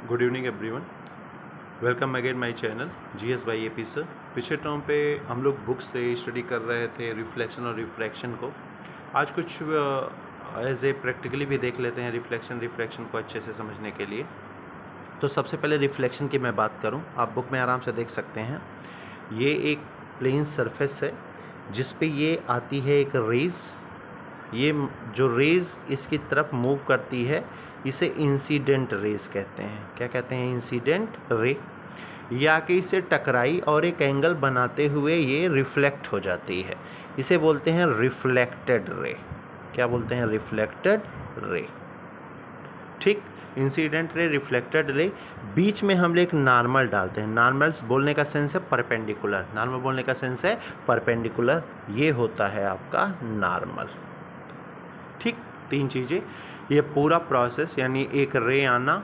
Good evening everyone, welcome again my channel GS by AP sir. पिछले term पे हम लोग बुक्स से स्टडी कर रहे थे रिफ्लेक्शन और रिफ्रैक्शन को। आज कुछ एज ए प्रैक्टिकली भी देख लेते हैं रिफ्लेक्शन को अच्छे से समझने के लिए। तो सबसे पहले रिफ्लेक्शन की मैं बात करूं, आप बुक में आराम से देख सकते हैं। ये एक प्लेन सरफेस है जिस पे ये आती है एक रेज। ये जो रेज इसकी तरफ मूव करती है इसे इंसिडेंट रेज कहते हैं। क्या कहते हैं? Incident ray. ये आके इससे टकराई और एक एंगल बनाते हुए ये रिफ्लेक्ट हो जाती है, इसे बोलते हैं रिफ्लेक्टेड रे। क्या बोलते हैं? Reflected ray. ठीक, इंसिडेंट रे, रिफ्लेक्टेड रे। बीच में हम एक नॉर्मल डालते हैं। नॉर्मल बोलने का सेंस है परपेंडिकुलर। नॉर्मल बोलने का सेंस है परपेंडिकुलर। ये होता है आपका नॉर्मल। ठीक, तीन चीज़ें। ये पूरा प्रोसेस यानी एक रे आना,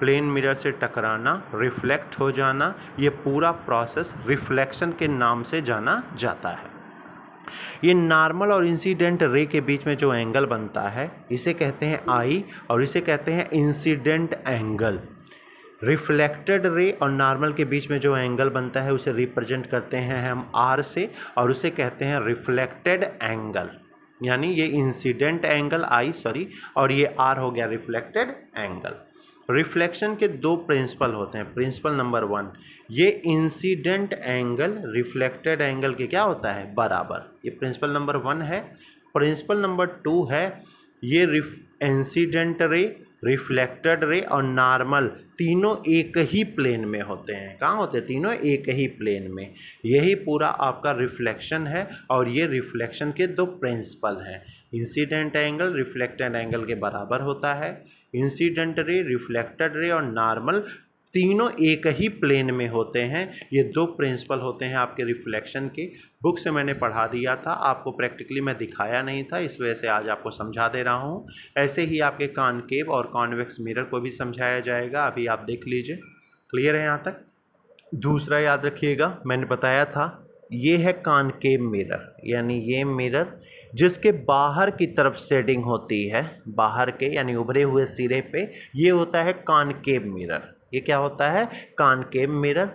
प्लेन मिरर से टकराना, रिफ्लेक्ट हो जाना, ये पूरा प्रोसेस रिफ्लेक्शन के नाम से जाना जाता है। ये नॉर्मल और इंसिडेंट रे के बीच में जो एंगल बनता है इसे कहते हैं आई, और इसे कहते हैं इंसिडेंट एंगल। रिफ्लेक्टेड रे और नॉर्मल के बीच में जो एंगल बनता है उसे रिप्रेजेंट करते हैं हम आर से, और उसे कहते हैं रिफ्लेक्टेड एंगल। यानी ये इंसिडेंट एंगल आई, और ये आर हो गया रिफ्लेक्टेड एंगल। रिफ्लेक्शन के दो प्रिंसिपल होते हैं। प्रिंसिपल नंबर 1, ये इंसिडेंट एंगल रिफ्लेक्टेड एंगल के क्या होता है? बराबर। ये प्रिंसिपल नंबर 1 है। प्रिंसिपल नंबर 2 है, ये इंसिडेंट रे, रिफ्लेक्टेड रे और नॉर्मल तीनों एक ही प्लेन में होते हैं। कहाँ होते हैं? तीनों एक ही प्लेन में। यही पूरा आपका रिफ्लेक्शन है, और ये रिफ्लेक्शन के दो प्रिंसिपल हैं। इंसिडेंट एंगल रिफ्लेक्टेड एंगल के बराबर होता है। इंसिडेंट रे, रिफ्लेक्टेड रे और नॉर्मल तीनों एक ही प्लेन में होते हैं। ये दो प्रिंसिपल होते हैं आपके रिफ्लेक्शन के। बुक से मैंने पढ़ा दिया था, आपको प्रैक्टिकली मैं दिखाया नहीं था, इस वजह से आज आपको समझा दे रहा हूँ। ऐसे ही आपके कॉनकेव और कॉन्वेक्स मिरर को भी समझाया जाएगा। अभी आप देख लीजिए। क्लियर है यहाँ तक? दूसरा याद रखिएगा, मैंने बताया था ये है कॉनकेव मिरर, यानी ये मिरर जिसके बाहर की तरफ शेडिंग होती है, बाहर के यानी उभरे हुए सिरे पे, ये होता है कॉनकेव मिरर। ये क्या होता है? Concave mirror.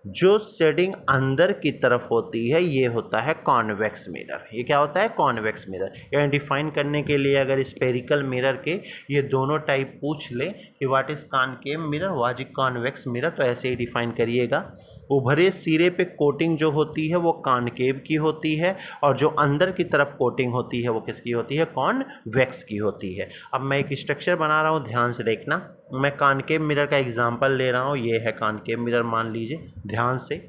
जो शेडिंग अंदर की तरफ होती है ये होता है कॉन्वेक्स मिरर। ये क्या होता है? Convex mirror. यानी डिफाइन करने के लिए अगर स्पेरिकल मिरर के ये दोनों टाइप पूछ ले कि what is concave mirror, what is convex mirror, तो ऐसे ही डिफाइन करिएगा। उभरे सिरे पे कोटिंग जो होती है वो कॉनकेव की होती है, और जो अंदर की तरफ कोटिंग होती है वो किसकी होती है? कॉन्वेक्स की होती है। अब मैं एक स्ट्रक्चर बना रहा हूँ, ध्यान से देखना। मैं कॉनकेव मिरर का एग्जांपल ले रहा हूँ। ये है कॉनकेव मिरर, मान लीजिए ध्यान से।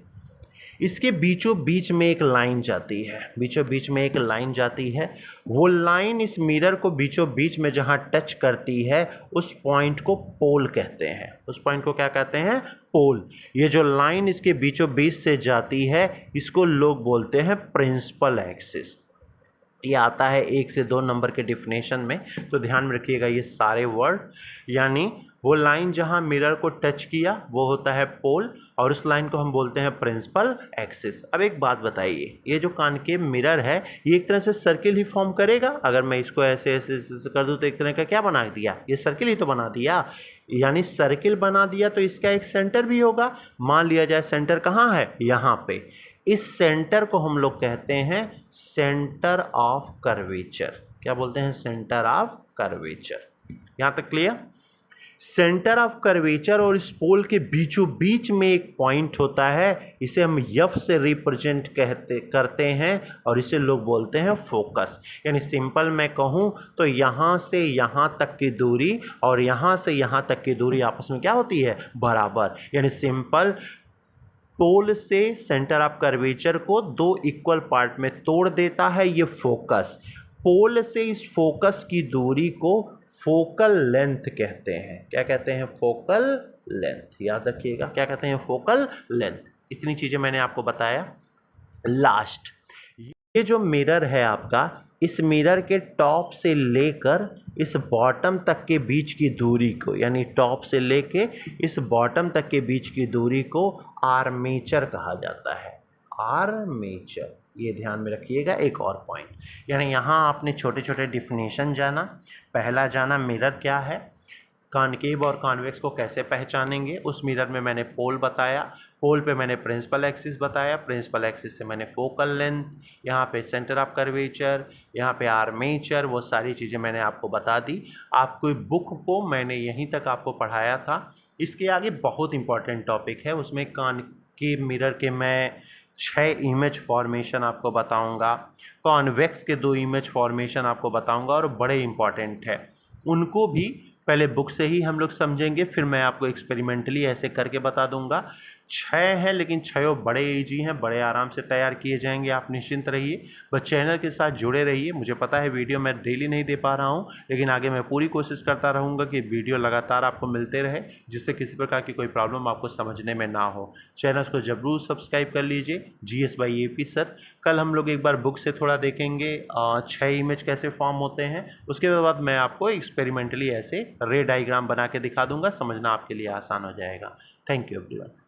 इसके बीचों बीच में एक लाइन जाती है, बीचों बीच में एक लाइन जाती है। वो लाइन इस मिरर को बीचों बीच में जहाँ टच करती है उस पॉइंट को पोल कहते हैं। उस पॉइंट को क्या कहते हैं? पोल। ये जो लाइन इसके बीचों बीच से जाती है इसको लोग बोलते हैं प्रिंसिपल एक्सिस। ये आता है 1 से 2 नंबर के डिफिनेशन में, तो ध्यान में रखिएगा ये सारे वर्ड। यानी वो लाइन जहाँ मिरर को टच किया वो होता है पोल, और उस लाइन को हम बोलते हैं प्रिंसिपल एक्सिस। अब एक बात बताइए, ये जो कॉनकेव मिरर है ये एक तरह से सर्किल ही फॉर्म करेगा। अगर मैं इसको ऐसे ऐसे ऐसे कर दूँ तो एक तरह का क्या बना दिया? ये सर्किल ही तो बना दिया। यानी सर्किल बना दिया तो इसका एक सेंटर भी होगा। मान लिया जाए सेंटर कहाँ है? यहाँ पे। इस सेंटर को हम लोग कहते हैं सेंटर ऑफ कर्वेचर। क्या बोलते हैं? Centre of curvature. यहाँ तक क्लियर? सेंटर ऑफ कर्वेचर और इस पोल के बीचों बीच में एक पॉइंट होता है, इसे हम एफ से रिप्रेजेंट करते हैं, और इसे लोग बोलते हैं फोकस। यानी सिंपल मैं कहूँ तो यहाँ से यहाँ तक की दूरी और यहाँ से यहाँ तक की दूरी आपस में क्या होती है? बराबर। यानी सिंपल, पोल से सेंटर ऑफ कर्वेचर को 2 इक्वल पार्ट में तोड़ देता है ये फोकस। पोल से इस फोकस की दूरी को फोकल लेंथ कहते हैं। क्या कहते हैं? Focal length. याद रखिएगा, क्या कहते हैं? Focal length. इतनी चीज़ें मैंने आपको बताया। लास्ट, ये जो मिरर है आपका, इस मिरर के टॉप से लेकर इस बॉटम तक के बीच की दूरी को, यानी टॉप से लेके इस बॉटम तक के बीच की दूरी को आर्मेचर कहा जाता है। आर्मेचर, ये ध्यान में रखिएगा। एक और पॉइंट, यानी यहाँ आपने छोटे छोटे डिफिनेशन जाना। पहला जाना मिरर क्या है, कॉनकेव और कॉन्वेक्स को कैसे पहचानेंगे। उस मिरर में मैंने पोल बताया, पोल पे मैंने प्रिंसिपल एक्सिस बताया, प्रिंसिपल एक्सिस से मैंने फोकल लेंथ, यहाँ पे सेंटर ऑफ कर्वेचर, यहाँ पे आर्मेचर, वो सारी चीज़ें मैंने आपको बता दी। आपको बुक को मैंने यहीं तक आपको पढ़ाया था। इसके आगे बहुत इंपॉर्टेंट टॉपिक है, उसमें कॉनकेव मिरर के मैं 6 इमेज फॉर्मेशन आपको बताऊंगा, कॉन्वेक्स के 2 इमेज फॉर्मेशन आपको बताऊंगा और बड़े इंपॉर्टेंट है, उनको भी पहले बुक से ही हम लोग समझेंगे, फिर मैं आपको एक्सपेरिमेंटली ऐसे करके बता दूंगा। 6 हैं लेकिन 6 बड़े ईजी हैं, बड़े आराम से तैयार किए जाएंगे, आप निश्चिंत रहिए। बस चैनल के साथ जुड़े रहिए। मुझे पता है वीडियो मैं डेली नहीं दे पा रहा हूँ, लेकिन आगे मैं पूरी कोशिश करता रहूँगा कि वीडियो लगातार आपको मिलते रहे, जिससे किसी प्रकार की कोई प्रॉब्लम आपको समझने में ना हो। चैनल को जरूर सब्सक्राइब कर लीजिए। GS by AP sir. कल हम लोग एक बार बुक से थोड़ा देखेंगे 6 इमेज कैसे फॉर्म होते हैं, उसके बाद मैं आपको एक्सपेरिमेंटली ऐसे रे डायग्राम बना के दिखा दूंगा, समझना आपके लिए आसान हो जाएगा। Thank you everyone.